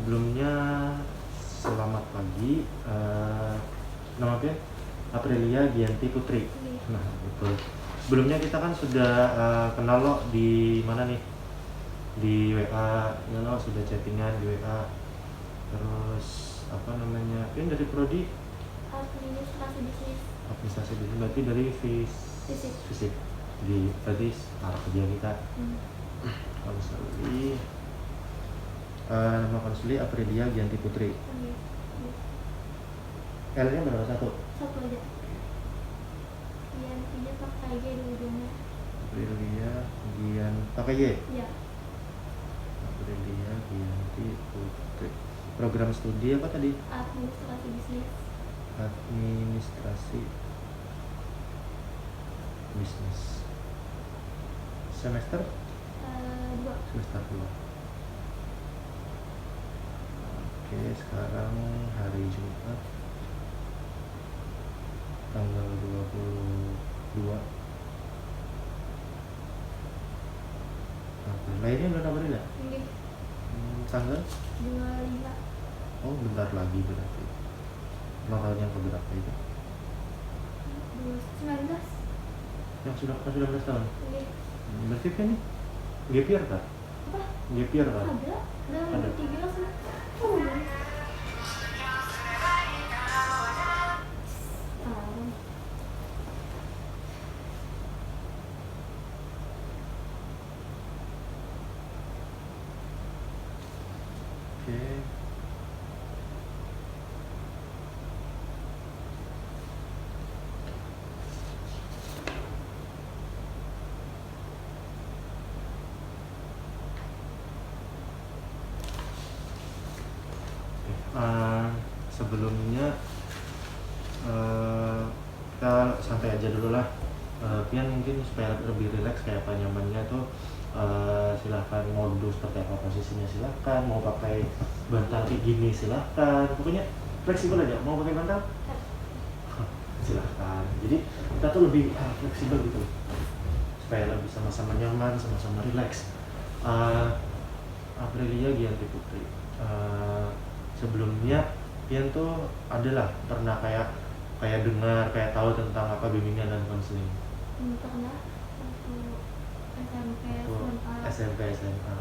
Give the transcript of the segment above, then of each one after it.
Sebelumnya selamat pagi. Nama apa? Aprilia Gianti Putri. Nah, betul. Sebelumnya kita kan sudah kenal lo di mana nih? Di WA, ya lo sudah chattingan di WA. Terus apa namanya? Ini dari prodi administrasi bisnis. Administrasi bisnis, berarti dari fisik. Di tadi arah kerja kita. Konseli. Nama konseli Aprilia Gianti Putri. L-nya berapa? Satu aja. Giantinya pakai G di ujungnya. Aprilia Gian pakai Y? Iya. Aprilia Gianti Putri. Program studi apa tadi? Administrasi bisnis. Administrasi bisnis. Semester? 2. Semester 2. Oke, sekarang hari Jumat tanggal 22 April. Lahirnya bulan April ya? Ini Tanggal? 25. Oh, bentar lagi berarti. Ulang tahun yang keberapa itu? 19. Yang sudah 19 tahun? Ini Berarti kan nih gap year kan? apa? Gap year kan? Ada. Ada. 13 lah. Oh, udah. Tahun. Oke. Sebelumnya kita santai aja dulu lah. Pian mungkin supaya lebih rileks kayak apa nyamannya tuh, silahkan mau duduk seperti apa posisinya silahkan, mau pakai bantal kayak gini silahkan, pokoknya fleksibel aja. Mau pakai bantal silahkan. Jadi kita tuh lebih fleksibel gitu supaya lebih sama-sama nyaman, sama-sama rileks. Aprilia Gianti Putri. Sebelumnya Pian tuh adalah pernah kayak dengar, kayak tahu tentang apa bimbingan dan konseling. Pernah waktu SMP, SMA.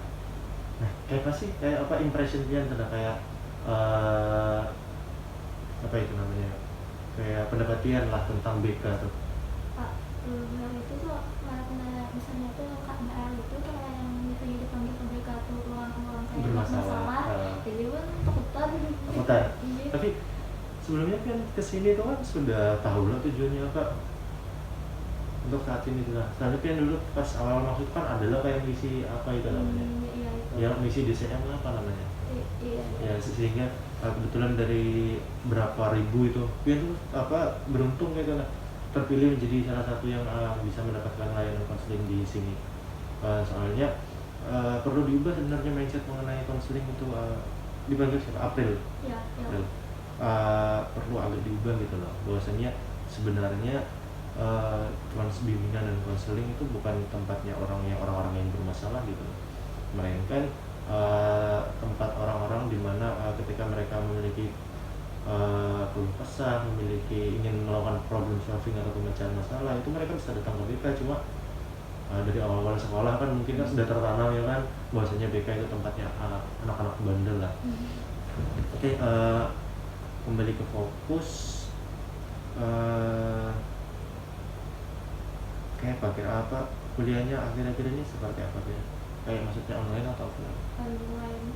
Nah, kayak apa sih? Kayak apa impression Pian tentang kayak apa itu namanya? Kayak pendapat Pian lah tentang BK tuh. Pak, bilang itu tuh karena misalnya tuh KBR itu kayak yang misalnya dipanggil ke BK tuh ruang-ruang kayak Bermasalah. jadi kan takutan. Iya. Tapi sebelumnya kan kesini tuh kan sudah tahu lah tujuannya apa untuk saat ini tuh. Soalnya kan dulu pas awal masuk kan adalah kayak misi apa itu namanya? Iya itu. Ya misi DCM apa namanya? Iya. Ya sehingga kebetulan dari berapa ribu itu Pian tuh apa beruntung gitu lah terpilih menjadi salah satu yang bisa mendapatkan layanan konseling di sini. Soalnya perlu diubah sebenarnya mindset mengenai konseling itu. Dipanggil siapa? April. Iya. April. Perlu agak diubah gitu loh, bahwasanya sebenarnya bimbingan dan konseling itu bukan tempatnya orang-orang yang bermasalah gitu, melainkan tempat orang-orang di mana ketika mereka memiliki keluh kesah, ingin melakukan problem solving atau pemecahan masalah, itu mereka bisa datang ke BK. Cuma dari awal-awal sekolah kan mungkin kan sudah tertanam ya kan, bahwasanya BK itu tempatnya anak-anak bandel lah. Oke, kembali ke fokus. Kayak kira apa kuliahnya akhir-akhir ini seperti apa ya? Kayak maksudnya online atau offline? Online.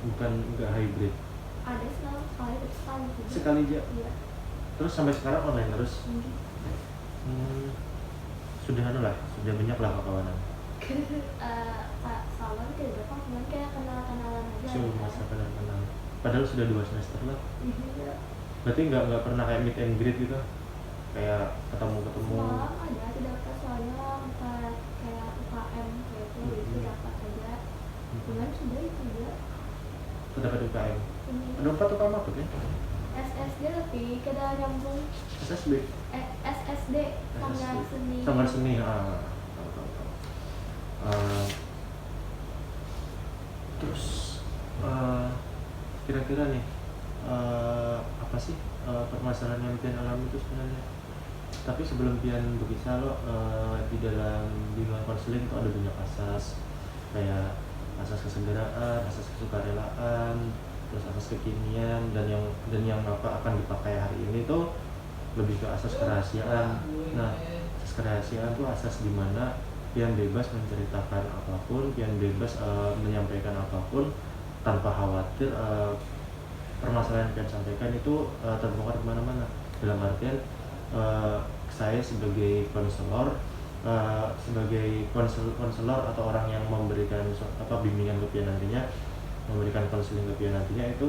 Bukan, enggak hybrid. Ada sekali juga. Sekali aja. Iya. Terus sampai sekarang online terus. Sudah banyak lah kawanan. Pak Salman tidak berapa, cuman kayak kenalan aja. Cuma masa kenal. Padahal sudah 2 semester lah. Iya. Berarti nggak pernah kayak meet and greet gitu? Kayak ketemu. Semalam ada dapat soalnya kayak UKM kayak itu dapat aja. Bulan sudah itu juga. Dapat UKM. Ada 4 UKM apa ya? SSD tapi kada nyambung. SSB. SSD Sanggar Seni. Sanggar Seni. Terus kira-kira nih apa sih permasalahan yang Pian alami itu sebenarnya. Tapi sebelum Pian berkisah lo di dalam bimbingan konseling itu ada banyak asas, kayak asas kesegeraan, asas kesukarelaan, terus asas kekinian, dan yang apa akan dipakai hari ini tuh lebih ke asas kerahasiaan. Nah, asas kerahasiaan tuh asas dimana Pian bebas menceritakan apapun, Pian bebas menyampaikan apapun tanpa khawatir permasalahan yang Pian sampaikan itu terbongkar kemana-mana. Dalam artian saya sebagai konselor, sebagai konselor atau orang yang memberikan bimbingan ke Pian nantinya, memberikan konseling ke Pian nantinya itu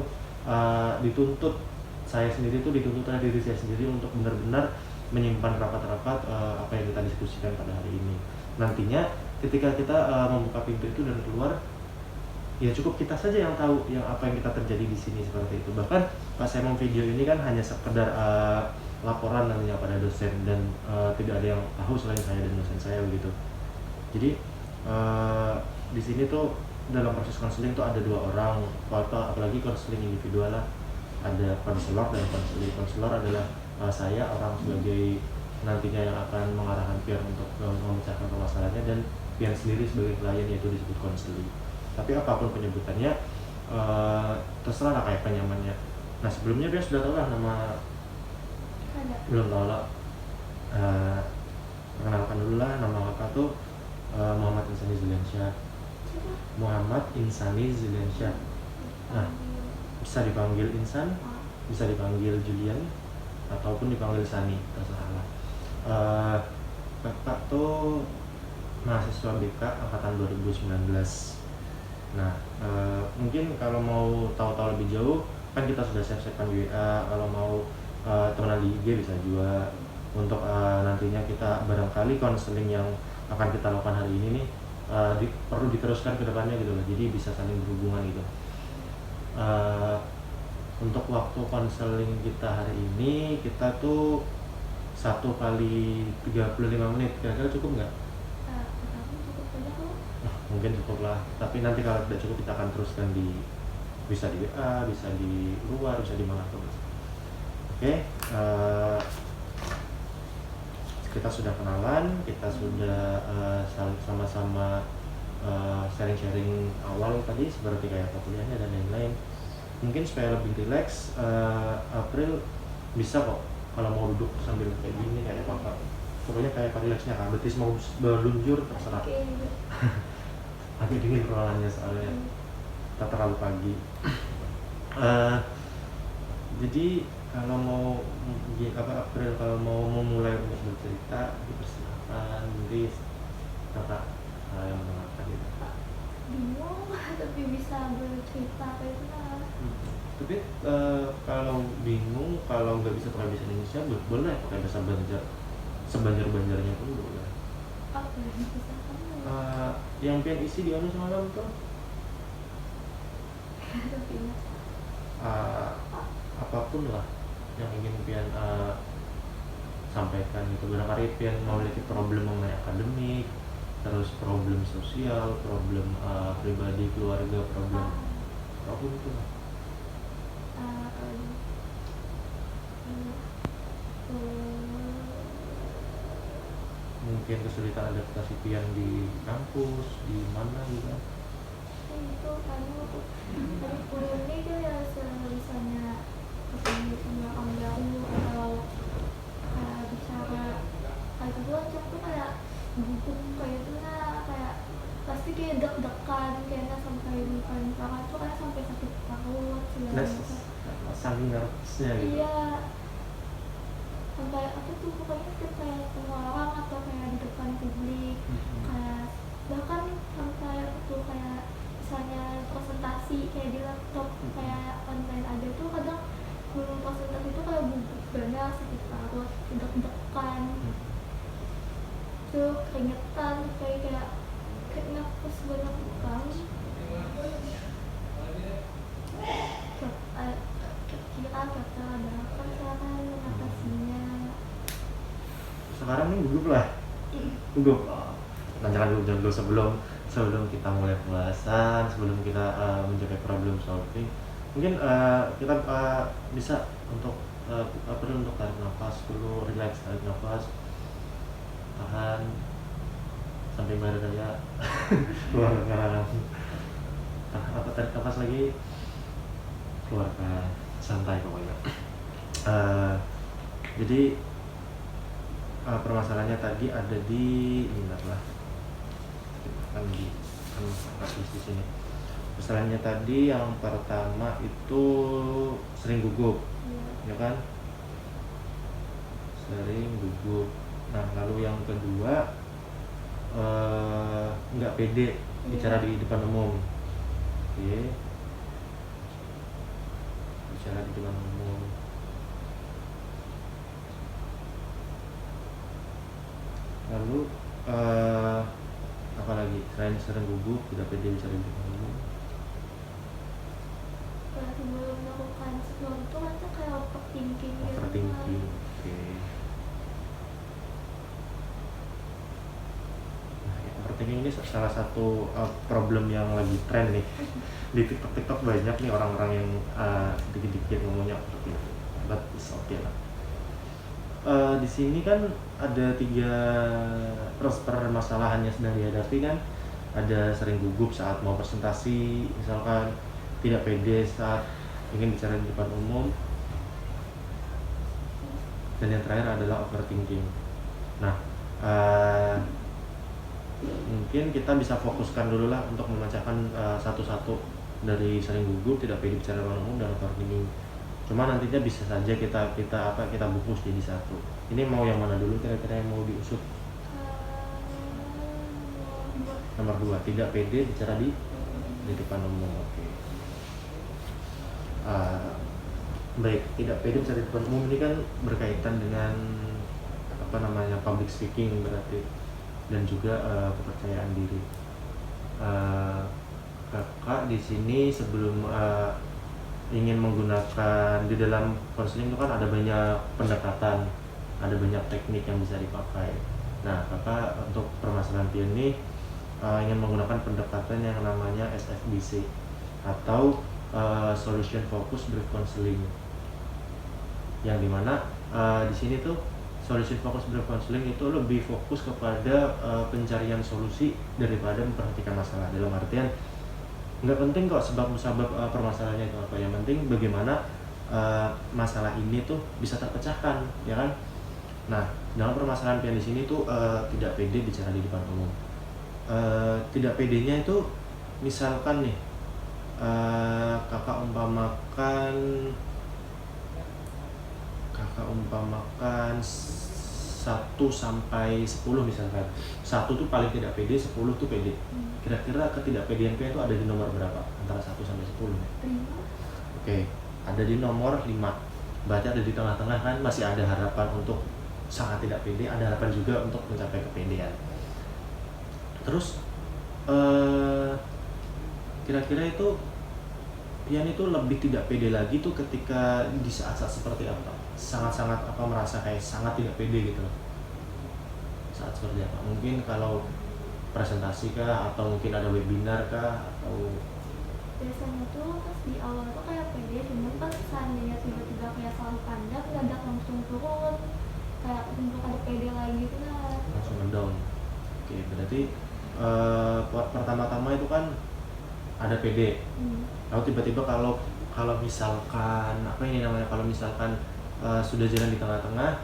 dituntut, saya sendiri itu dituntut oleh diri saya sendiri untuk benar-benar menyimpan rapat-rapat apa yang kita diskusikan pada hari ini. Nantinya ketika kita membuka pintu itu dan keluar, ya cukup kita saja yang tahu yang apa yang kita terjadi di sini, seperti itu. Bahkan pas saya memvideo ini kan hanya sekedar laporan nantinya pada dosen, dan tidak ada yang tahu selain saya dan dosen saya begitu. Jadi di sini tuh dalam proses konseling tuh ada 2 orang, atau apalagi konseling individual lah, ada konselor dan konseling. Konselor adalah saya orang sebagai nantinya yang akan mengarahkan Pian untuk memecahkan permasalahannya, dan Pian sendiri sebagai klien, yaitu disebut konseling. Tapi apapun penyebutannya terserah lah kayak penyamannya. Nah, sebelumnya Pian sudah tahu lah nama? Belum tahu lah. Perkenalkan dulu lah, nama kakak tuh Muhammad Insani Ziliansyah. Muhammad Insani Ziliansyah. Nah, bisa dipanggil Insan, bisa dipanggil Julian, ataupun dipanggil Sani, terserah lah. Kakak tuh mahasiswa BK angkatan 2019. Nah, mungkin kalau mau tahu-tahu lebih jauh kan kita sudah save-savekan di WA. Kalau mau temenan di IG bisa juga. Untuk nantinya kita barangkali konseling yang akan kita lakukan hari ini nih perlu diteruskan ke depannya gitu loh, jadi bisa saling berhubungan gitu. Untuk waktu konseling kita hari ini, kita tuh 1 kali 35 menit, kira-kira cukup nggak? Mungkin cukup lah, tapi nanti kalau tidak cukup kita akan teruskan bisa di WA, bisa di luar, bisa di mana pun. Oke, kita sudah kenalan, kita sudah sama-sama sharing-sharing awal tadi, seperti kayak kuliahnya dan lain-lain. Mungkin supaya lebih rileks, April bisa kok kalau mau duduk sambil kayak gini, kayak apa-apa. Pokoknya kayak rileksnya kan, betis mau berluncur terserah. Agak dingin ruangannya soalnya, tak terlalu pagi. Jadi kalau mau April kalau mau memulai untuk bercerita, dipersilakan. Jadi kakak yang mendengarkan gitu. Bingung tapi bisa bercerita kayak itu lah. Tapi kalau bingung, kalau nggak bisa pakai bahasa Indonesia, boleh pakai bahasa Banjar, sebanjar-banjarnya pun boleh. Apa yang bisa kamu? Yang Pian isi di anu semalam tuh apapun lah yang ingin Pian sampaikan gitu. Barangkali Pian memiliki problem mengenai akademik, terus problem sosial, problem pribadi, keluarga, problem apapun itu lah. Mungkin kesulitan adaptasi Pian di kampus, di mana gitu. Itu kamu dari kuliah ini kan ya misalnya ketemu sama kamu atau bicara kayak gitu aja tuh kayak gugup kayak itu lah, kayak pasti kayak deg-degan kayaknya sampai bukan kakak tuh kayak sampai sakit perut segala macam. Saking nervousnya gitu. Iya, sampai aku tuh pokoknya kayak ketemu orang atau kayak di depan publik, kayak bahkan sampai aku tuh kayak misalnya presentasi kayak di laptop kayak online aja tuh kadang belum presentasi tuh kayak gugup banget, sakit perut, deg-degan, tuh keringetan, kayak nervous banget kan. Kira-kira ada apa cara mengatasinya? Sekarang nih gugup lah, gugup. Nah, jangan dulu sebelum kita mulai pembahasan, sebelum kita mencapai problem solving, Mungkin kita bisa untuk perlu untuk tarik nafas dulu, relax, tarik nafas, tahan sampai bayar daya keluarkan, tarik nafas lagi, keluarkan, santai pokoknya. Jadi permasalahannya tadi ada di bentarlah kan di sini. Permasalahannya tadi yang pertama itu sering gugup, ya kan? Sering gugup. Nah, lalu yang kedua nggak pede bicara di depan umum. Oke. Bicara di depan umum. Lalu apa lagi selain sering gugup, tidak pede bicara di depan umum? Sebelum melakukan sesuatu kan kayak overthinking gitu. Overthinking, oke. Nah, overthinking ini salah satu problem yang lagi tren nih di TikTok banyak nih orang-orang yang dikit-dikit ngomongnya overthinking, but it's okay lah. Di sini kan ada 3 permasalahan yang sedang dihadapi kan. Ada sering gugup saat mau presentasi, misalkan tidak pede saat ingin bicara di depan umum, dan yang terakhir adalah overthinking. Nah, mungkin kita bisa fokuskan dulu lah untuk memecahkan satu-satu dari sering gugup, tidak pede bicara di depan umum, dan overthinking. Cuma nantinya bisa saja kita bungkus jadi satu. Ini mau yang mana dulu kira-kira yang mau diusut? Nomor 2, tidak pede bicara di depan umum. Oke. Baik, tidak pede bicara di depan umum ini kan berkaitan dengan public speaking berarti, dan juga kepercayaan diri. Kakak di sini sebelum ingin menggunakan di dalam konseling itu kan ada banyak pendekatan, ada banyak teknik yang bisa dipakai. Nah, kakak untuk permasalahan pian ini ingin menggunakan pendekatan yang namanya SFBC atau Solution Focus Brief Counseling, yang dimana di sini tuh Solution Focus Brief Counseling itu lebih fokus kepada pencarian solusi daripada memperhatikan masalah. Dalam artian nggak penting kok sebab-musabab permasalahannya itu apa, yang penting bagaimana masalah ini tuh bisa terpecahkan, ya kan? Nah, dalam permasalahan pian di sini tuh tidak pede bicara di depan umum. Tidak pedenya itu misalkan nih kakak umpamakan 1 sampai 10 misalkan. 1 tuh paling tidak pede, 10 tuh pede. Kira-kira ketidakpedean itu ada di nomor berapa? Antara 1 sampai 10 nih. 5. Oke, ada di nomor 5. Berarti ada di tengah-tengah kan, masih ada harapan untuk sangat tidak pede, ada harapan juga untuk mencapai kepedean. Terus kira-kira itu pian itu lebih tidak pede lagi tuh ketika di saat-saat seperti apa? Sangat-sangat merasa kayak sangat tidak pede gitu. Saat seperti apa? Mungkin kalau presentasi kah, atau mungkin ada webinar kah, atau Biasanya tuh pas di awal tuh kayak pede, cuman pas seandainya tiba-tiba kayak salah pandang, mendadak langsung turun, kayak untuk ada pede lagi gitu lah. langsung ngedown. Oke, berarti pertama-tama itu kan ada pede. Lalu tiba-tiba kalau misalkan kalau misalkan sudah jalan di tengah-tengah,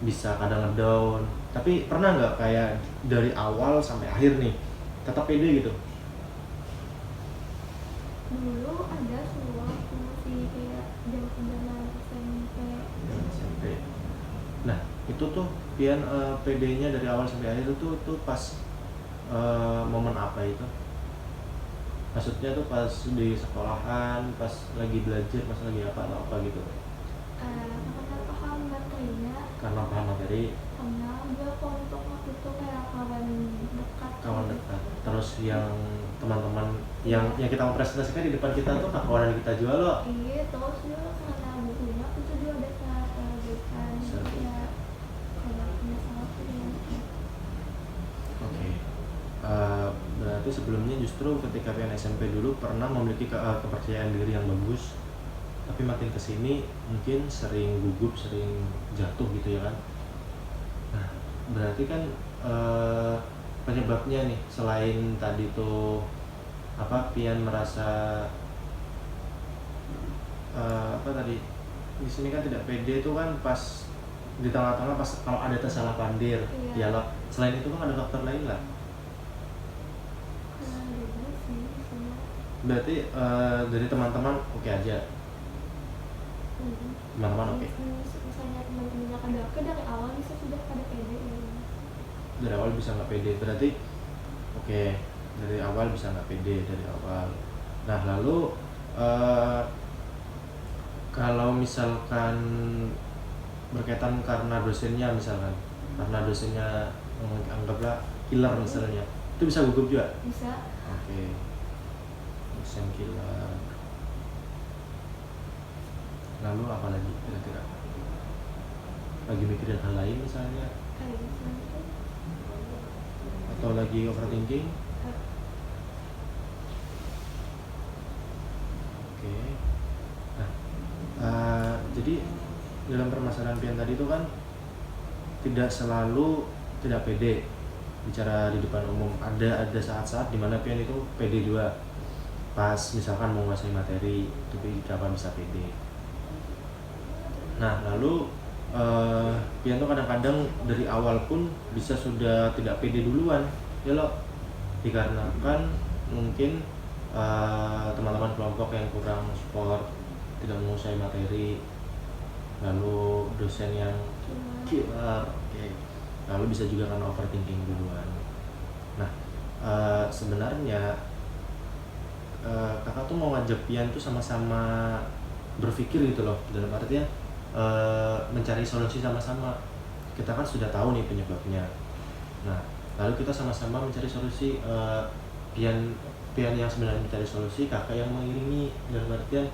bisa kadang ngedown. Tapi pernah nggak kayak dari awal sampai akhir nih tetap pede gitu? Dulu ada waktu masih kayak zaman SMP. Nah, itu tuh pian PD-nya dari awal sampai akhir itu tuh pas momen apa itu? Maksudnya tuh pas di sekolahan, pas lagi belajar, pas lagi apa atau apa gitu? Karena paham materinya, Karena paham materi, karena dia kelompok waktu itu kayak kawan dekat. Terus yang teman-teman yang kita mau presentasikan di depan kita tuh kawan kita juga loh. Iya, terus dia karena bukunya itu dia ada kegiatan ya kayak punya salah tuh. Oke. berarti sebelumnya justru ketika Pian SMP dulu pernah memiliki kepercayaan diri yang bagus, tapi makin kesini mungkin sering gugup, sering jatuh gitu ya kan. Nah berarti kan penyebabnya nih selain tadi tuh apa Pian merasa apa tadi di sini kan tidak pede itu kan pas di tengah-tengah pas kalau ada tersalah pandir Iya. ya lah. Selain itu kan ada faktor lain lah. Beda sih semua. Berarti dari teman-teman oke aja, teman-teman oke. Misalnya teman-temannya pada oke dari awal bisa sudah pada pede ya. Dari awal bisa nggak pede berarti oke, dari awal bisa nggak pede dari awal. Nah lalu kalau misalkan berkaitan karena dosennya misalkan, karena dosennya anggaplah killer misalnya, itu bisa gugup juga. Bisa. Oke, dosen killer. Lalu apa lagi kira-kira? Lagi mikirin hal lain misalnya, Kayak gitu. atau lagi overthinking? Oke. Nah, jadi dalam permasalahan Pian tadi itu kan tidak selalu tidak pede bicara di depan umum. Ada saat-saat dimana Pian itu pede juga pas misalkan mau menguasai materi, tapi kapan bisa pede. Nah lalu Pian tuh kadang-kadang dari awal pun bisa sudah tidak pede duluan ya loh, dikarenakan mungkin teman-teman kelompok yang kurang support, tidak menguasai materi, lalu dosen yang killer, oke. Lalu bisa juga karena overthinking duluan. Nah sebenarnya kakak tuh mau ngajak Pian tuh sama-sama berpikir gitu loh, dalam artian mencari solusi sama-sama. Kita kan sudah tahu nih penyebabnya. Nah lalu kita sama-sama mencari solusi. Pian yang sebenarnya mencari solusi, kakak yang mengiringi, dalam artian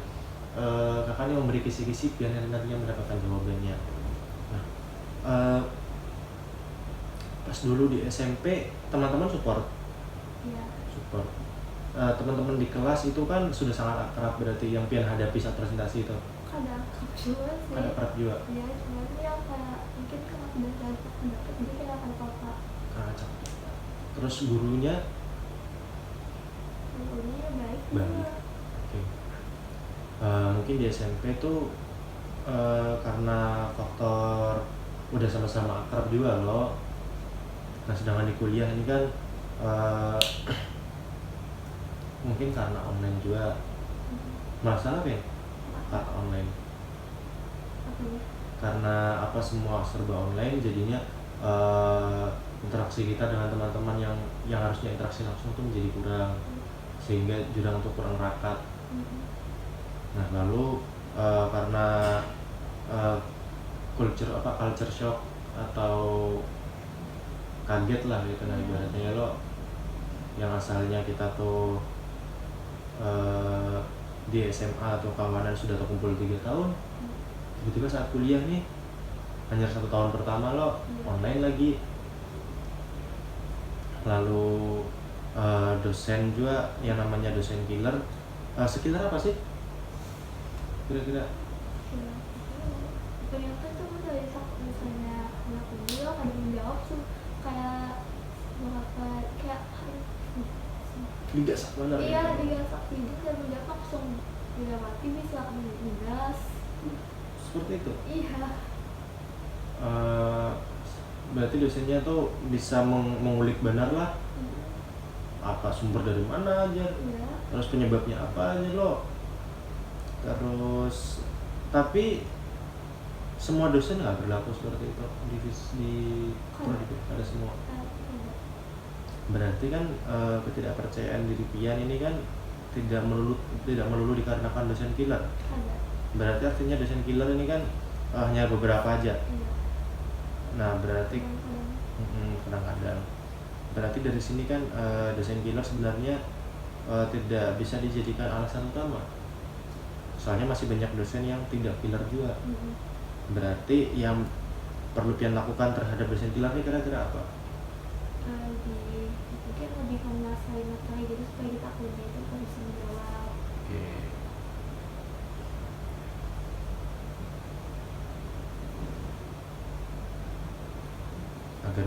kakak yang memberi kisi-kisi, Pian yang nantinya mendapatkan jawabannya. Nah pas dulu di SMP teman-teman support. Iya. Support. Teman-teman di kelas itu kan sudah sangat akrab, berarti yang Pian hadapi saat presentasi itu Kadang akrab juga sih. kan akrab juga. Iya, cuma yang kayak mungkin karena udah dapat pendapat jadi kayak ada apa-apa. Kacau. Terus gurunya Gurunya baik. baik. Oke. Mungkin di SMP tuh karena faktor udah sama-sama akrab juga loh. Nah sedangkan di kuliah ini kan mungkin karena online juga. Masalah apa ya? Karena online. Karena apa semua serba online jadinya interaksi kita dengan teman-teman yang harusnya interaksi langsung tuh menjadi kurang, sehingga jurang tuh kurang rakat. Nah lalu karena culture shock atau kaget lah gitu. Nah ibaratnya lo yang asalnya kita tuh di SMA atau kawanan sudah terkumpul 3 tahun, tiba-tiba saat kuliah nih hanya 1 tahun pertama lo online lagi. Lalu dosen juga yang namanya dosen killer. Sekiller apa sih kira-kira? Ternyata tuh dari misalnya anak kuliah ada menjawab tuh kayak berapa kayak Digasak bener. iya digasak jadi dan menjawab langsung dilewati bisa digas. Seperti itu. Iya. Berarti dosennya tuh bisa mengulik benar lah apa sumber dari mana aja, Iya. terus penyebabnya apa aja lo. Terus tapi semua dosen nggak berlaku seperti itu di ada semua. Berarti kan ketidakpercayaan diri Pian ini kan tidak melulu dikarenakan dosen killer. Ada. Berarti artinya dosen killer ini kan hanya beberapa aja. Iya. Nah berarti Kadang-kadang. kadang-kadang berarti dari sini kan dosen killer sebenarnya tidak bisa dijadikan alasan utama. Soalnya masih banyak dosen yang tidak killer juga. Berarti yang perlu Pian lakukan terhadap dosen killer ini kira-kira apa? Mungkin lebih menguasai materi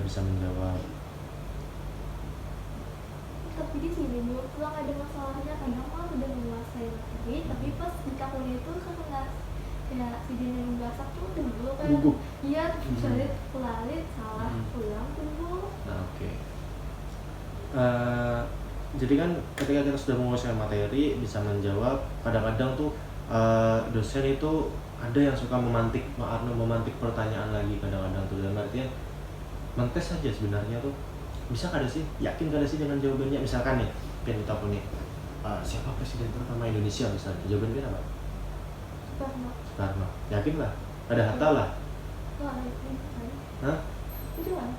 bisa menjawab. Tapi di sini menurut lo nggak ada masalahnya, kadang kan udah menguasai materi tapi pas di tahun itu kan nggak kayak si dia yang gasak tuh dulu kayak Gugup. iya sulit pelalit salah pulang tunggu. Nah, oke. Jadi kan ketika kita sudah menguasai materi, bisa menjawab, kadang-kadang tuh dosen itu ada yang suka memantik pertanyaan lagi kadang-kadang tuh, dalam artian mentes aja sebenarnya tuh, bisa kada sih, yakin kada sih dengan jawabannya, misalkan nih pengen kita punya siapa presiden pertama Indonesia misalnya, jawabannya apa? Karena Soekarno, yakin lah, ada Hatta lah, wah ini kan hah? itu kan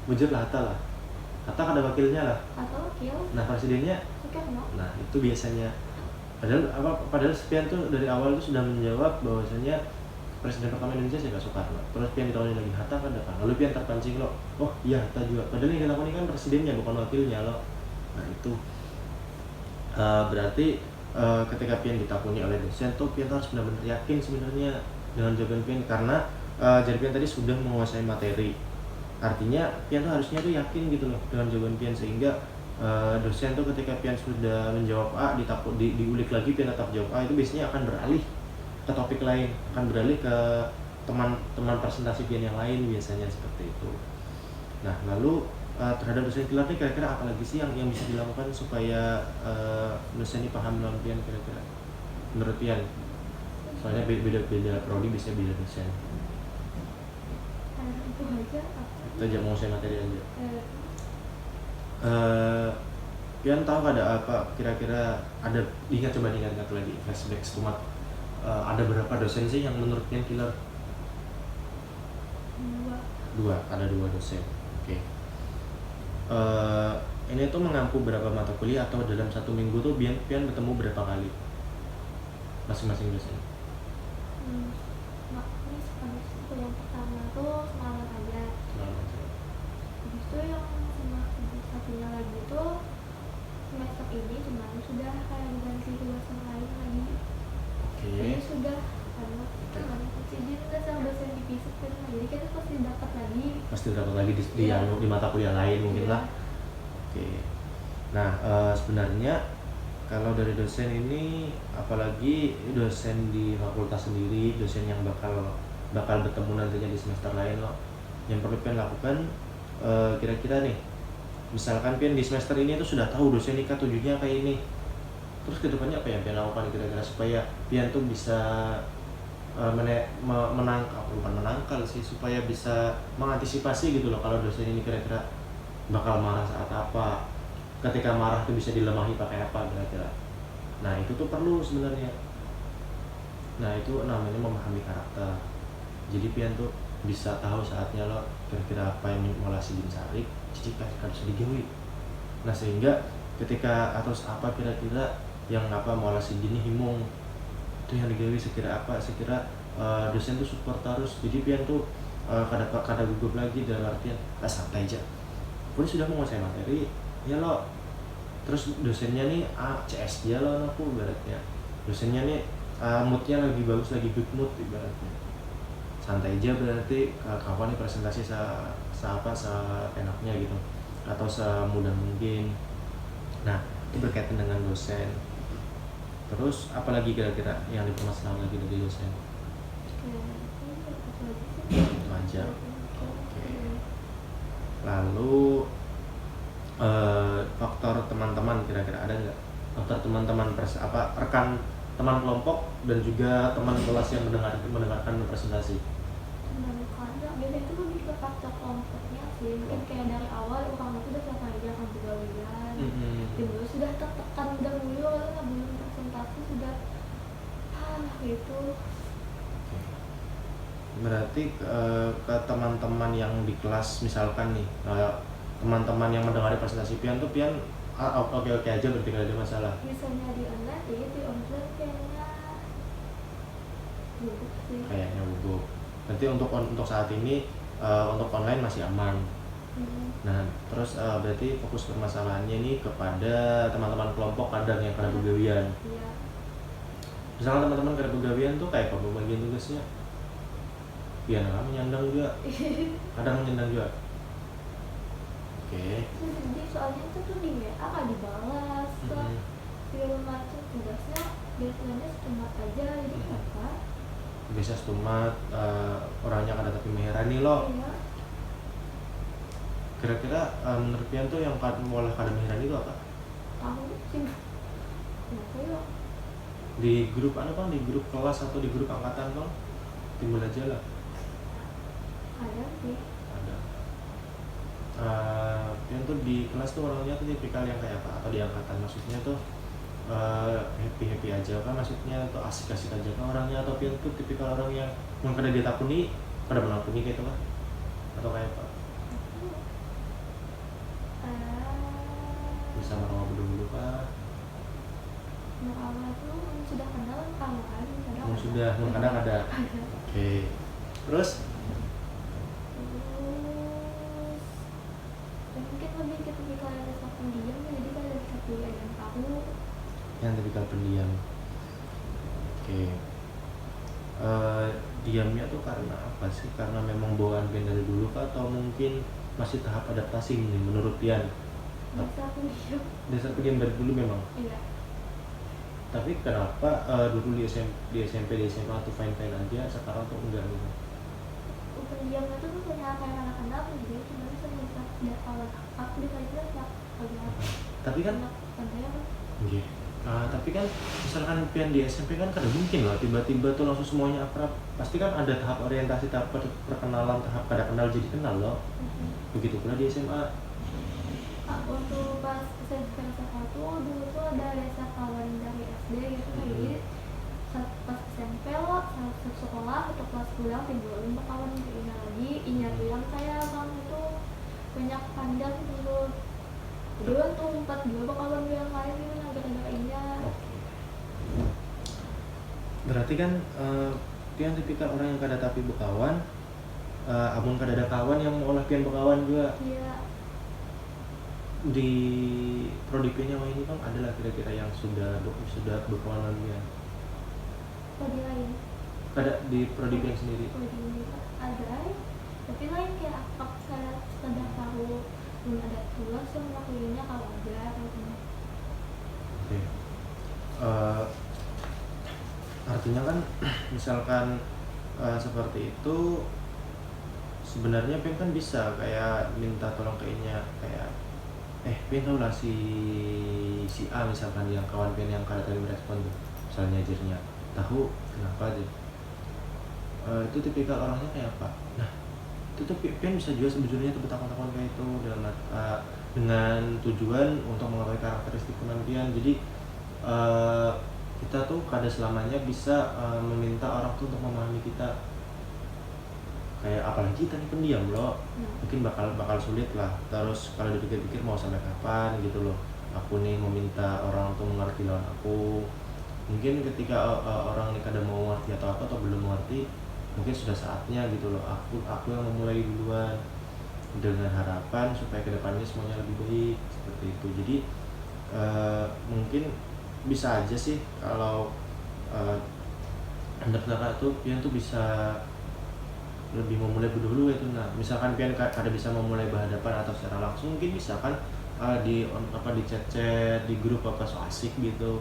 Bujur lah Hatta lah, Hatta ada wakilnya lah, atau wakil nah presidennya. Soekarno. Nah itu biasanya, padahal sepian tuh dari awal tuh sudah menjawab bahwasanya presiden pertama Indonesia siapa, Soekarno. Terus pian ditawarin lagi Hatta kan depan, lalu pian terpancing lo, oh iya Hatta juga, padahal yang dilakukan ini kan presidennya bukan wakilnya lo. Nah itu berarti ketika pian ditakuni oleh dosen tuh pian harus benar-benar yakin sebenarnya dengan jawaban pian, karena jadi pian tadi sudah menguasai materi, artinya pian tuh harusnya tuh yakin gitu loh dengan jawaban pian, sehingga dosen tuh ketika pian sudah menjawab A diulik lagi pian tetap jawab A, itu biasanya akan beralih ke topik lain, akan beralih ke teman presentasi pian yang lain, biasanya seperti itu. Nah lalu terhadap dosen killer nih kira-kira apa lagi sih yang bisa dilakukan supaya dosen ini paham dengan pian kira-kira menurut pian? Soalnya beda prodi, biasanya beda dosen. Itu aja apa Kita aja menguasai materi aja. Pian tahu ada apa kira-kira, ada coba diingat lagi, flashback setumat, ada berapa dosen sih yang menurut pian killer? Ada dua dosen. Oke. Ini tuh mengampu berapa mata kuliah, atau dalam satu minggu tuh pian bertemu berapa kali masing-masing dosen? Ini yang pertama tuh semalam aja. Habis itu yang sama satunya lagi tuh semester ini cuman sudah kayak diganti dosen lain lagi. Jadi sudah karena kan jadi udah sama dosen dipisah kan, jadi kita pasti dapat lagi di mata kuliah lain mungkin lah. Oke. Nah sebenarnya kalau dari dosen ini, apalagi dosen di fakultas sendiri, dosen yang bakal bertemu nantinya di semester lain loh, yang perlu pian lakukan kira-kira nih, misalkan pian di semester ini tuh sudah tahu dosen ini tujuannya kayak ini, terus kedepannya apa yang pian lakukan kira-kira supaya pian tuh bisa menangkal sih, supaya bisa mengantisipasi gitu loh kalau dosen ini kira-kira bakal marah saat apa, ketika marah tuh bisa dilemahi pakai apa kira-kira. Nah itu tuh perlu sebenarnya. Nah itu namanya memahami karakter. Jadi pian tuh bisa tahu saatnya lo kira-kira apa yang mau si dincari, jadi harus digawi. Nah sehingga ketika atau apa kira-kira yang mau si gini himung itu yang digawi sekira dosen tuh support terus, jadi pian tuh kada gugup lagi, dalam artian santai aja. Pun sudah menguasai materi ya lo, terus dosennya nih CS dia lo aku ibaratnya, dosennya nih moodnya lagi bagus, lagi good mood ibaratnya, santai aja berarti kapan nih presentasi seenaknya gitu atau semudah mungkin. Nah itu berkaitan dengan dosen. Terus apalagi kira-kira yang dipermasalahkan lagi dari dosen? Itu aja. Oke. Lalu faktor teman-teman kira-kira ada nggak? Faktor teman-teman rekan teman kelompok dan juga teman kelas yang mendengarkan presentasi. Biasanya itu lebih ke faktor kelompoknya sih, mungkin kayak dari awal orang itu udah selesai aja kan pergaulan, dulu sudah tertekan dahulu lalu belum presentasi sudah gitu. Berarti ke teman-teman yang di kelas misalkan nih, teman-teman yang mendengar presentasi pian tuh pian oke aja, berarti gak ada masalah. Misalnya di online kayaknya gugup sih. Kayaknya gugup. Berarti untuk saat ini untuk online masih aman. Nah terus berarti fokus permasalahannya ini kepada teman-teman kelompok kadang yang kena begawian. Iya. Misalnya teman-teman kena begawian tuh kayak apa pembagian tugasnya? Pian menyandang juga, kadang menyandang juga. Oke. Sedih soalnya itu tuh di WA gak dibalas Mm-mm. segala macam, tugasnya deadline-nya setengah aja, jadi kenapa? Bisa stumat orangnya kada tapi meherani lo. Iya, Kira-kira menurut pian tuh yang malah kada meherani itu apa? tahu sih kenapa ya. Di grup Bang, di grup kelas atau di grup angkatan Bang? Timbul aja lah. Ada sih. Ada. Pian tuh di kelas tuh orangnya tuh tipikal yang kayak apa? Atau di angkatan maksudnya tuh happy aja kan, maksudnya tuh asik aja kan orangnya, atau pian tuh tipikal orang yang mun kada ditakuni kada menakuni kayak itu kan, atau kayak apa? Bisa merangkap dulu kah? Awal tuh sudah kenal kawan, kadang ada. Sudah, kadang ada. Ada. Oke. Terus Terus ya mungkin lebih ke tipikal yang rasa pendiam ya, jadi kalau bisa pilih yang tahu. yang tipikal pendiam. Oke. Diamnya tuh karena apa sih? Karena memang bawaan pian dari dulu kah, atau mungkin masih tahap adaptasi nih menurut pian? Bisa pendiam. Dasar pendiam dari dulu memang. Iya. Tapi kenapa dulu di SMP di SMA tuh fine aja, sekarang tuh enggak gitu? Pendiam itu tuh punya kayak anak-anak gitu, cuma sering tidak awal aku bisa itu ya agak Tapi kan pandai apa. Oke. Tapi kan misalkan pian di SMP kan kada mungkin lah tiba-tiba tuh langsung semuanya akrab. Pasti kan ada tahap orientasi, tahap perkenalan, tahap kada kenal jadi kenal loh. Begitu pula di SMA. Waktu pas SMP SMA tuh dulu tuh ada rasa kawan dari SD gitu, jadi pas SMP lo satu sekolah atau kelas pulang timbulin kawan ini lagi, ini bilang saya bang itu banyak pandang dulu. Dulu tuh 4 2 kawan yang lain itu agak-agak indah. Berarti kan pian tipikal orang yang kada tapi berkawan, amun kada ada kawan yang olah pian berkawan juga. Iya. Di prodi pian yang ini kan adalah kira-kira yang sudah berkawan dengan pian. Prodi lain. Kada di prodi pian sendiri. Prodi ini ada, tapi lain kayak apa saya sudah tahu belum ada tugas yang lakuinnya kalau ada kayak gitu. Oke. Artinya kan misalkan seperti itu, sebenarnya pian kan bisa kayak minta tolong ke inya, kayak pian tau lah si A misalkan yang kawan pian yang kada tadi merespon tuh, misalnya ajarnya tahu kenapa aja. Itu tipikal orangnya kayak apa? Nah, itu tuh pian bisa juga sebetulnya tuh bertakon-takon kayak itu dengan tujuan untuk mengetahui karakteristik teman pian. Jadi kita tuh kada selamanya bisa meminta orang tuh untuk memahami kita. Kayak apalagi kita nih pendiam loh, mungkin bakal sulit lah. Terus kalau dipikir-pikir mau sampai kapan gitu loh aku nih meminta orang tuh mengerti lawan aku. Mungkin ketika orang nih kada mau mengerti atau apa, atau belum mengerti, mungkin sudah saatnya gitu loh aku yang memulai duluan, dengan harapan supaya kedepannya semuanya lebih baik seperti itu. Jadi mungkin bisa aja sih kalau menurut kakak tuh pian tuh bisa lebih memulai dulu itu. Nah, misalkan pian kada bisa memulai berhadapan atau secara langsung, mungkin bisa kan di chat di grup apa so asik gitu.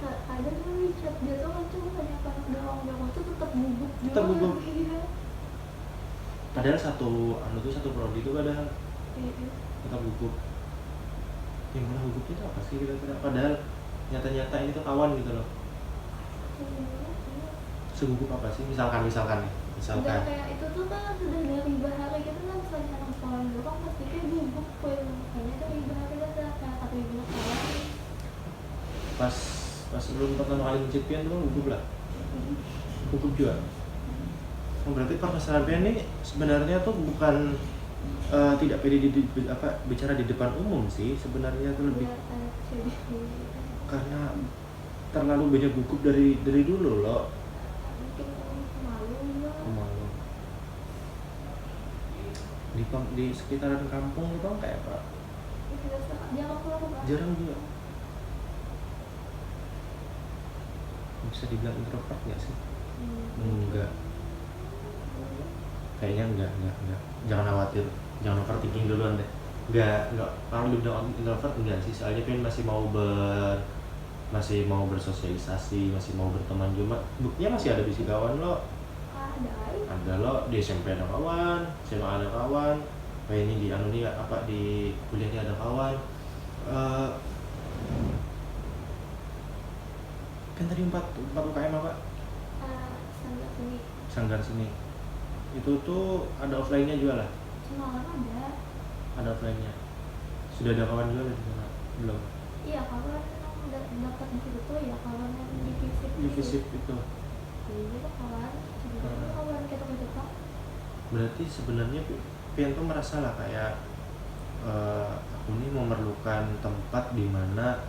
Ada tuh di chat dia tuh kan cuma banyak banget doang tuh tetap gugup. Tetap gugup. Iya. Padahal satu prodi itu kadang Iya. tetap gugup. Yang mana gugup itu apa sih kira-kira? Padahal nyata-nyata ini tuh kawan gitu loh. Segugup apa sih? Misalkan Udah kayak itu tuh kan sudah dari bahari gitu kan, misalnya anak sekolah dulu kan pasti kayak gugup poin makanya dari bahari kan udah kayak satu ibu kawan. pas sebelum pertama kali mencit pian tuh gugup lah. Gugup juga. Berarti permasalahan pian ini sebenarnya tuh bukan tidak pede bicara di depan umum sih, sebenarnya tuh lebih karena terlalu banyak gugup dari dulu loh. Malu. Di sekitaran kampung itu kayak apa? Jarang juga. Bisa dibilang introvert nggak sih? Enggak. kayaknya enggak, jangan khawatir, jangan overthinking duluan deh. Enggak, kalau lu bilang introvert enggak sih, soalnya kan masih mau bersosialisasi, masih mau berteman, cuma buktinya masih ada fisikawan lo. Ada lo di SMP ada kawan, SMA ada kawan, kayaknya di anu nih apa di kuliahnya ada kawan. Eh, kan tadi 4 UKM apa? Sambil sini Sanggar seni. Itu tuh ada offline-nya juga lah. cuma kan Ada offline-nya. Sudah ada kawan juga di sana? Belum. iya kawan udah dapat di situ tuh ya kawan yang di Di visip itu. iya tuh kawan sebenarnya kawan kita ke Jepang. Berarti sebenarnya Pian tuh merasa lah kayak aku nih memerlukan tempat di mana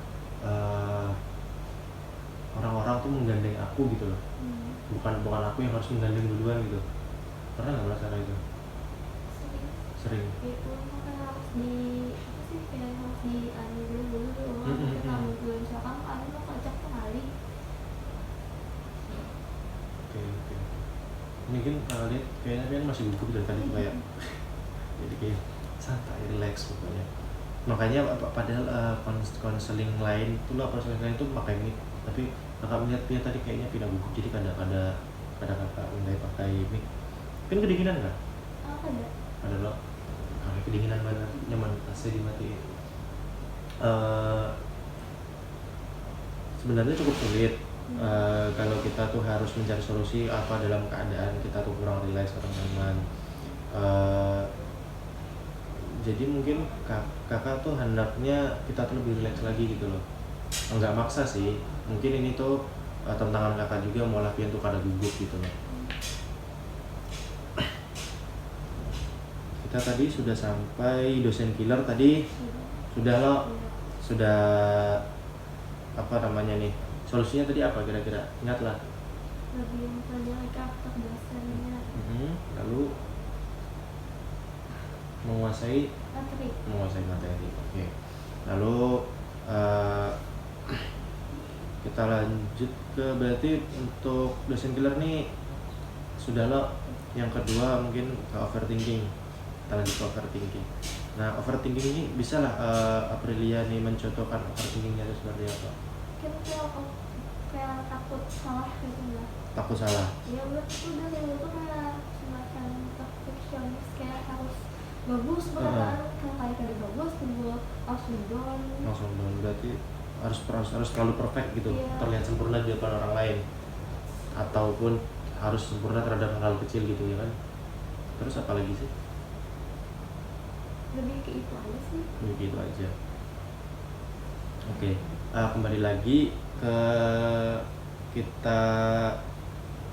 orang-orang tuh menggandeng aku gitu loh. Bukan aku yang harus menggandeng duluan gitu. Pernah nggak merasa kayak itu? Sering. Itu makanya harus di apa sih kayak harus di anu dulu kita tahu dulu misalkan anu lo ajak kali. Oke. Mungkin lihat kayaknya Pian masih gugup dari tadi kayak jadi kayak santai, relax pokoknya. Makanya padahal konseling lain tuh lah, konseling lain tuh pakai mic, tapi kakak melihat Pia tadi kayaknya pindah gugup, jadi kadang kakak mulai pakai mic. Kan kedinginan nggak? Ada Ada loh. Kakak kedinginan banget, nyaman AC dimatiin. Sebenarnya cukup sulit kalau kita tuh harus mencari solusi apa dalam keadaan kita tuh kurang relax, kurang nyaman. Jadi mungkin kakak tuh hendaknya kita tuh lebih relax lagi gitu loh. Enggak maksa sih, mungkin ini tuh tantangan kakak juga mau Pian tuh kada gugup gitu loh. Kita tadi sudah sampai dosen killer tadi, sudah loh, sudah apa namanya nih, solusinya tadi apa kira-kira, ingatlah. lebih mempelajari karakter dasarnya Lalu menguasai materi. Oke. Lalu kita lanjut ke berarti untuk dosen killer nih sudah lo. Yang kedua mungkin ke overthinking. Kita lanjut ke overthinking. Nah, overthinking ini bisa lah Aprilia nih mencontohkan overthinkingnya itu seperti apa? Kayak takut salah gitu lah. Takut salah. Ya udah itu dari dulu tuh kayak semacam perfeksionis kayak harus bagus pekerjaan kayak kada bagus tunggu langsung down. Berarti harus terlalu perfect gitu, Iya. terlihat sempurna di depan orang lain, ataupun harus sempurna terhadap hal kecil gitu ya kan. Terus apa lagi sih? Lebih ke itu aja sih. Begitu aja. Oke, kembali lagi ke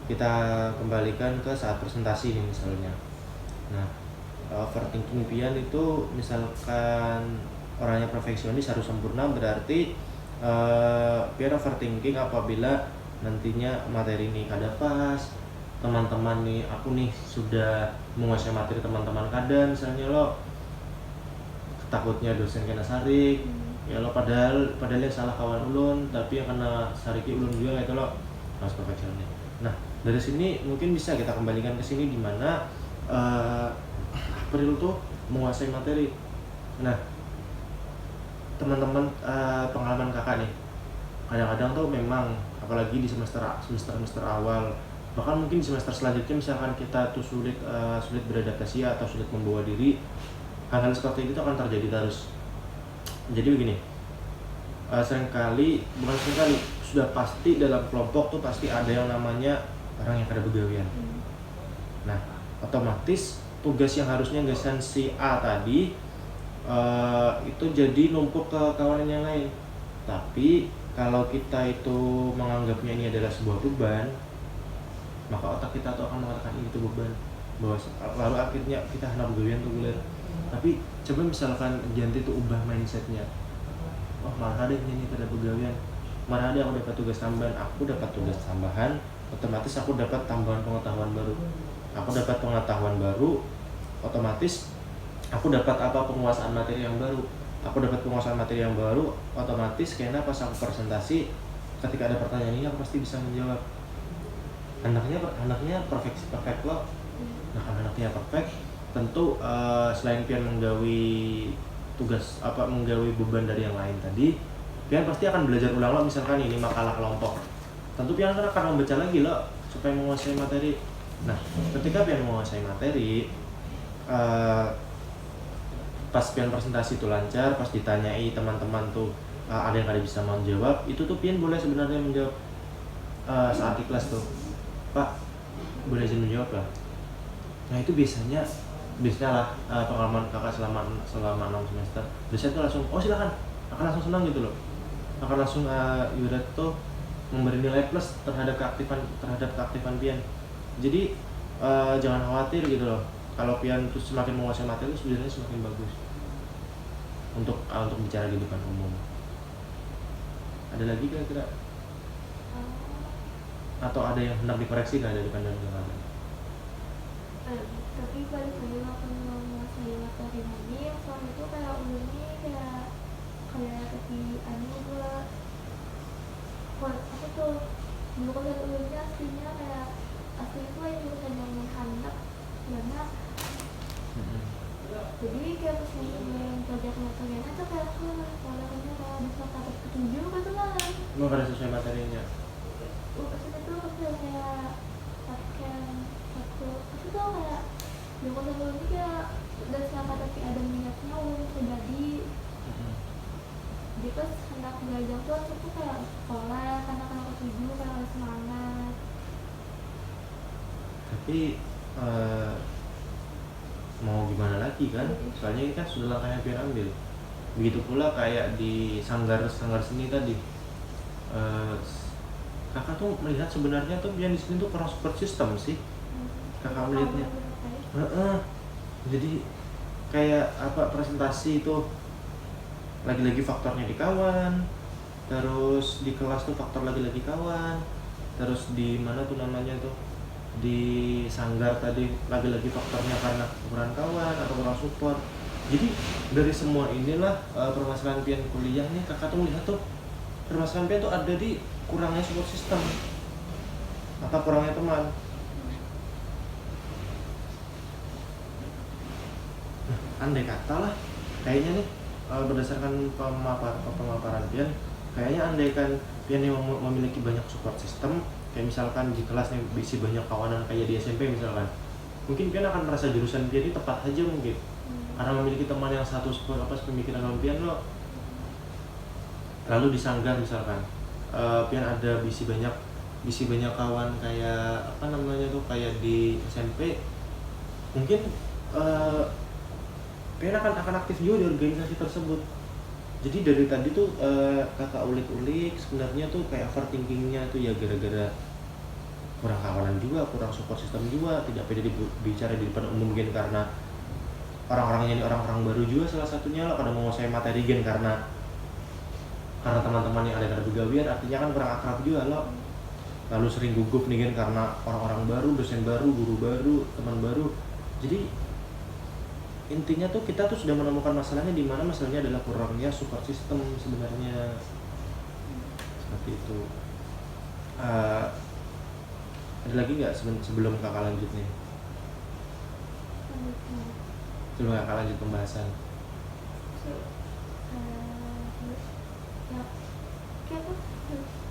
kita kembalikan ke saat presentasi nih misalnya. Nah, overthinking Pian itu misalkan orangnya perfeksionis harus sempurna, berarti Pian overthinking apabila nantinya materi ini kada pas, teman-teman nih, aku nih sudah menguasai materi teman-teman kada misalnya lo takutnya dosen kena sarik, ya lo padahal yang salah kawan ulun, tapi yang kena sariki ulun juga itu lo harus perfeksionis. Nah, dari sini mungkin bisa kita kembalikan ke sini di mana April tuh menguasai materi. Nah, teman-teman pengalaman kakak nih, kadang-kadang tuh memang apalagi di semester awal, bahkan mungkin di semester selanjutnya misalkan kita tuh sulit beradaptasi atau sulit membawa diri, hal-hal seperti itu akan terjadi terus. Jadi begini, bukan seringkali, sudah pasti dalam kelompok tuh pasti ada yang namanya orang yang kada begawian. Nah, otomatis tugas yang harusnya gasan si A tadi itu jadi numpuk ke kawanan yang lain. Tapi kalau kita itu menganggapnya ini adalah sebuah beban, maka otak kita tuh akan mengatakan ini tuh beban, lalu akhirnya kita hendak begawian tuh gulir. Tapi coba misalkan ganti tuh ubah mindsetnya, oh malah ada ini kada begawian, malah ada aku dapat tugas tambahan, otomatis aku dapat tambahan pengetahuan baru, otomatis aku dapat penguasaan materi yang baru, otomatis karena pas aku presentasi ketika ada pertanyaan ini aku pasti bisa menjawab. Anaknya perfect lo Nah karena anaknya perfect, tentu selain pian menggawi tugas menggawi beban dari yang lain tadi, pian pasti akan belajar ulang lo. Misalkan ini makalah kelompok, tentu pian akan membaca lagi lo supaya menguasai materi. Nah ketika pian menguasai materi, pas pian presentasi itu lancar, pas ditanyai teman-teman tuh ada yang kada bisa menjawab, itu tuh pian boleh sebenarnya menjawab saat di kelas tuh, Pak boleh izin menjawab lah. Nah itu biasanya lah pengalaman kakak selama 6 semester. Biasanya tuh langsung, oh silakan, akan langsung senang gitu loh, akan langsung ibarat tuh memberi nilai plus terhadap keaktifan pian. Jadi jangan khawatir gitu loh, kalau pian tuh semakin menguasai materi itu sebenarnya semakin bagus untuk bicara di depan umum. Ada lagi kira-kira? Atau ada yang hendak dikoreksi nggak dari pandangan kakak? Tapi balik lagi waktu menguasai materi lagi, yang soal itu kayak umurnya kayak tapi buat apa tuh jurusan umurnya aslinya kayak asli itu yang jurusan yang menghanap karena jadi kayak pas yang project materinya tuh kayak soalnya kayak bisa dapat ketujuh kan tuh kan Emang kada sesuai materinya? maksudnya tuh kayak pakai satu itu tuh kayak jurusan umurnya kayak udah selama tapi ada minatnya umur pribadi. Jadi pas hendak belajar tuh aku kayak sekolah karena ketujuh kayak semangat. Tapi mau gimana lagi kan, soalnya ini kan sudah langkah yang pian ambil. Begitu pula kayak di sanggar seni tadi, kakak tuh melihat sebenarnya tuh pian di sini tuh kurang support system sih kakak melihatnya. Jadi kayak presentasi itu lagi-lagi faktornya di kawan, terus di kelas tuh faktor lagi-lagi kawan, terus di mana tuh namanya tuh di sanggar tadi lagi-lagi faktornya karena kekurangan kawan atau kurang support. Jadi dari semua inilah permasalahan pian kuliah nih, kakak tuh melihat tuh permasalahan pian tuh ada di kurangnya support system atau kurangnya teman. Nah, andai kata lah kayaknya nih berdasarkan pemaparan pian, kayaknya andaikan pian yang memiliki banyak support system, kayak misalkan di kelas nih bisa banyak kawanan kayak di SMP misalkan, mungkin pian akan merasa jurusan pian ini tepat aja mungkin karena memiliki teman yang satu pemikiran dengan pian lo. Lalu di sanggar misalkan pian ada bisi banyak kawan kayak kayak di SMP, mungkin pian akan aktif juga di organisasi tersebut. Jadi dari tadi tuh kakak ulik-ulik sebenarnya tuh kayak overthinkingnya tuh ya gara-gara kurang kawanan juga, kurang support system juga, tidak pede bicara di depan umum gen karena orang-orangnya ini orang-orang baru juga salah satunya lah, kadang menguasai materi gen karena teman-teman yang ada pada begawian, artinya kan kurang akrab juga lo. Lalu sering gugup nih gen karena orang-orang baru, dosen baru, guru baru, teman baru. Jadi intinya tuh kita tuh sudah menemukan masalahnya di mana masalahnya adalah kurangnya support system sebenarnya. Seperti itu. Ada lagi nggak sebelum kakak lanjut nih? Sebelum kakak lanjut pembahasan.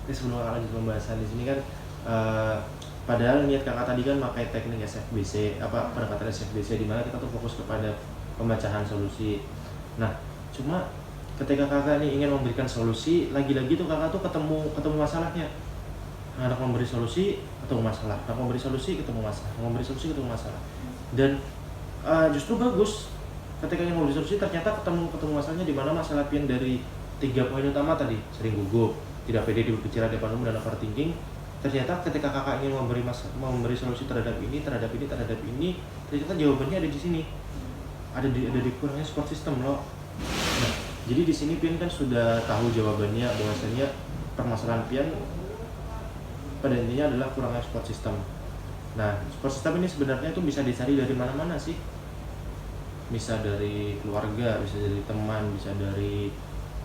Sebelum kakak lanjut pembahasan di sini kan, padahal niat kakak tadi kan pakai teknik SFBC, pendekatan SFBC di mana kita tuh fokus kepada pemecahan solusi. Nah, cuma ketika kakak nih ingin memberikan solusi, lagi-lagi tuh kakak tuh ketemu masalahnya. Hendak memberi solusi ketemu masalah, hendak memberi solusi ketemu masalah, memberi solusi ketemu masalah. Dan justru bagus ketika ingin memberi solusi ternyata ketemu masalahnya, di mana masalah pian dari 3 poin utama tadi, sering gugup, tidak pede berbicara di depan umum, dan overthinking. Ternyata ketika kakak ingin memberi solusi terhadap ini, ternyata jawabannya ada di sini. Ada di kurangnya support system loh. Nah, jadi di sini pian kan sudah tahu jawabannya, bahwasanya permasalahan pian pada intinya adalah kurangnya support system. Nah, support system ini sebenarnya itu bisa dicari dari mana-mana sih. Bisa dari keluarga, bisa dari teman, bisa dari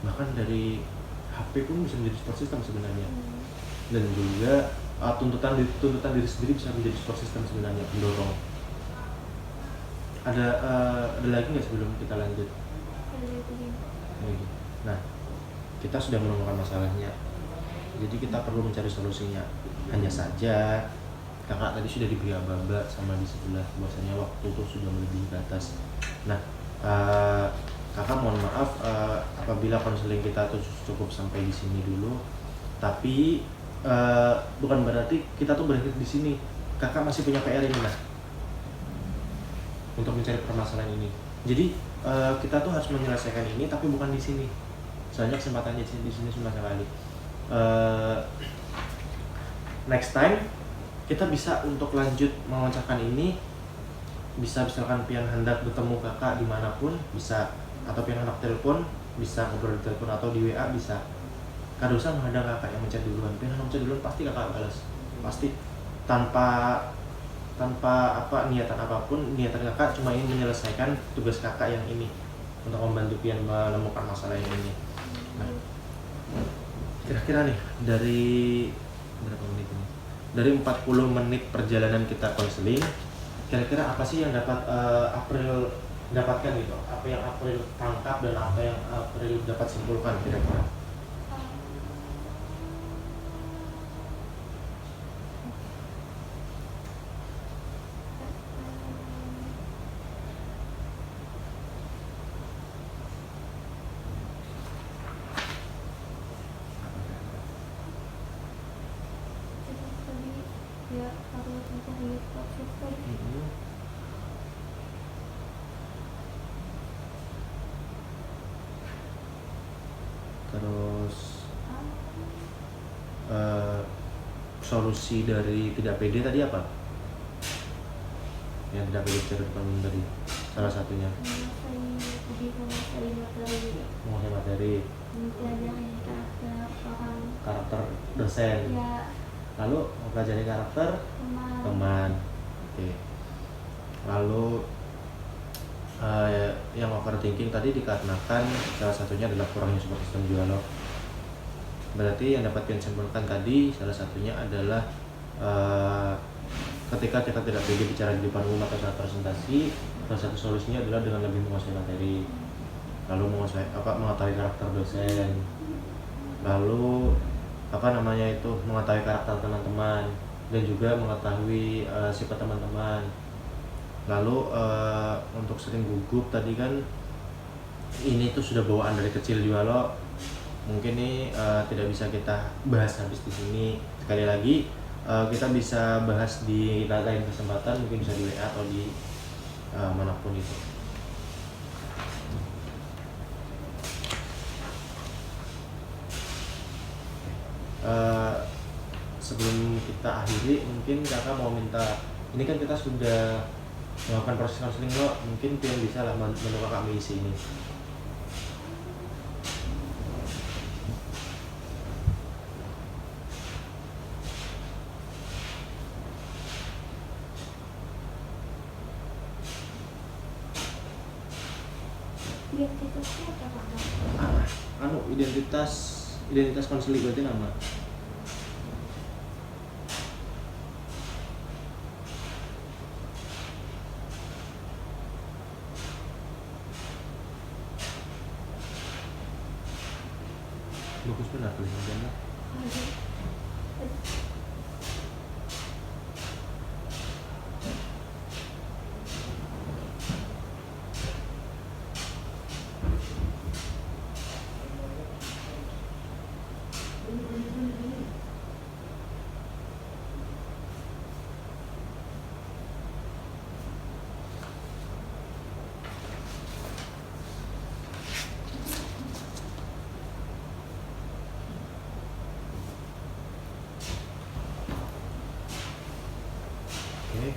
bahkan dari HP pun bisa menjadi support system sebenarnya. Dan juga tuntutan diri sendiri bisa menjadi support system sebenarnya, pendorong. Ada lagi nggak sebelum kita lanjut? Ada itu gitu. Oke. Nah, kita sudah menemukan masalahnya, jadi kita perlu mencari solusinya. Hanya saja kakak tadi sudah diberi aba-aba sama di sebelah, bahwasanya waktu itu sudah melebihi batas. Nah, kakak mohon maaf apabila konseling kita tuh cukup sampai di sini dulu, tapi bukan berarti kita tuh berakhir di sini. Kakak masih punya PR ini, nah, untuk mencari permasalahan ini. Jadi kita tuh harus menyelesaikan ini, tapi bukan di sini. Soalnya kesempatannya di sini cuma sekali. Next time kita bisa untuk lanjut mengucapkan ini, bisa misalkan pian hendak bertemu kakak dimanapun bisa, atau pian hendak telepon bisa, ngobrol di telepon atau di WA bisa. Kada usah menghadang kakak yang mencet duluan, pian hendak mencet duluan pasti kakak balas, pasti, tanpa niatan apapun. Niatan kakak cuma ingin menyelesaikan tugas kakak yang ini, untuk membantu pian menemukan masalah yang ini. Nah, kira-kira nih dari berapa menit ini? Dari 40 menit perjalanan kita konseling, kira-kira apa sih yang dapat April dapatkan gitu? Apa yang April tangkap dan apa yang April dapat simpulkan kira-kira? Ya aku mencari proses tadi. Terus solusi dari tidak pede tadi apa? Yang tidak pede secara depan tadi salah satunya menguasai materi, mempelajari karakter dosen. ya Lalu mempelajari karakter teman. Oke. Lalu yang overthinking tadi dikarenakan salah satunya adalah kurangnya support system dialog. Berarti yang dapat kita simpulkan tadi salah satunya adalah ketika kita tidak pede bicara di depan umum atau saat presentasi, salah satu solusinya adalah dengan lebih menguasai materi, lalu mengetahui karakter dosen, lalu mengetahui karakter teman-teman, dan juga mengetahui sifat teman-teman. Lalu untuk sering gugup tadi kan, ini tuh sudah bawaan dari kecil juga loh. Mungkin ini tidak bisa kita bahas habis di sini. Sekali lagi kita bisa bahas di lain kesempatan, mungkin bisa di WA atau di manapun itu. Sebelum kita akhiri, mungkin kakak mau minta, ini kan kita sudah melakukan proses counseling lo, mungkin kalian bisa lah bantu kakak mengisi ini. identitasnya apa Kak? Identitas konseling berarti nama. Bagus benar tulisannya. Oke,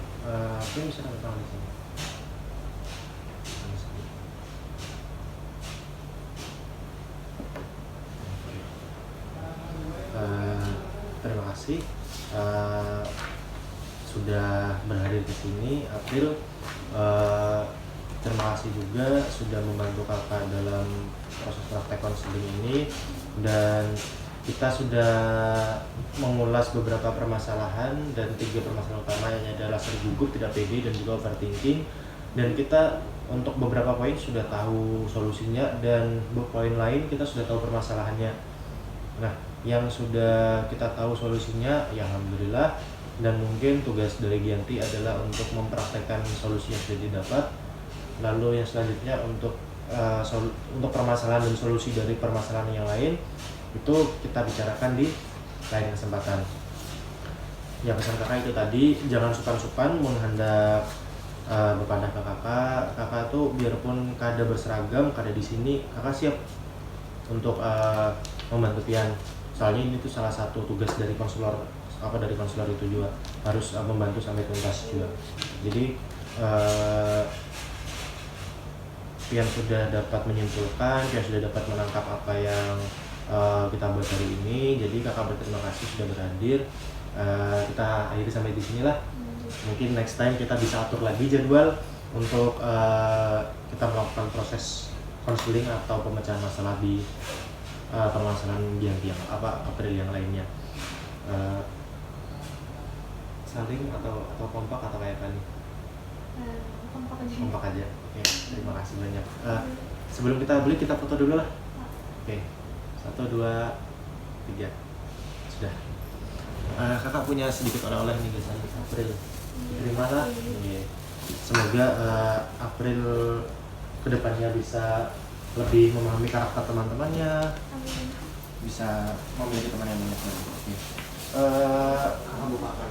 aku bisa tanda tangan di sini. Terima kasih sudah berhadir di sini, April. Terima kasih juga sudah membantu kakak dalam proses praktek konseling ini, dan kita sudah mengulas beberapa permasalahan, dan 3 permasalahan utamanya adalah sering gugup, tidak pede, dan juga overthinking. Dan kita untuk beberapa poin sudah tahu solusinya, dan poin lain kita sudah tahu permasalahannya. Nah, yang sudah kita tahu solusinya ya alhamdulillah, dan mungkin tugas dari Gianti adalah untuk mempraktekkan solusi yang sudah didapat. Lalu yang selanjutnya untuk untuk permasalahan dan solusi dari permasalahan yang lain itu kita bicarakan di lain kesempatan. Ya, pesan kakak itu tadi, jangan sukan-sukan menghendak berpindah ke kakak. Kakak tuh biarpun kada berseragam, kada di sini, kakak siap untuk membantu pian. Soalnya ini tuh salah satu tugas dari konselor, dari konselor itu juga harus membantu sampai tuntas juga. Jadi pian sudah dapat menyimpulkan, pian sudah dapat menangkap apa yang kita buat hari ini. Jadi kakak berterima kasih sudah berhadir. Kita akhiri sampai di sinilah. Mungkin next time kita bisa atur lagi jadwal untuk kita melakukan proses konseling atau pemecahan masalah di permasalahan yang April yang lainnya. Saling atau kompak atau kayak tadi? Kompak aja. Oke, terima kasih banyak. Sebelum kita beli, kita foto dulu lah. Oke, 1, 2, 3. Sudah. Kakak punya sedikit oleh-oleh nih guys, April. Terimalah. Semoga April kedepannya bisa lebih memahami karakter teman-temannya, bisa memiliki teman yang banyak lagi. Kamu makan.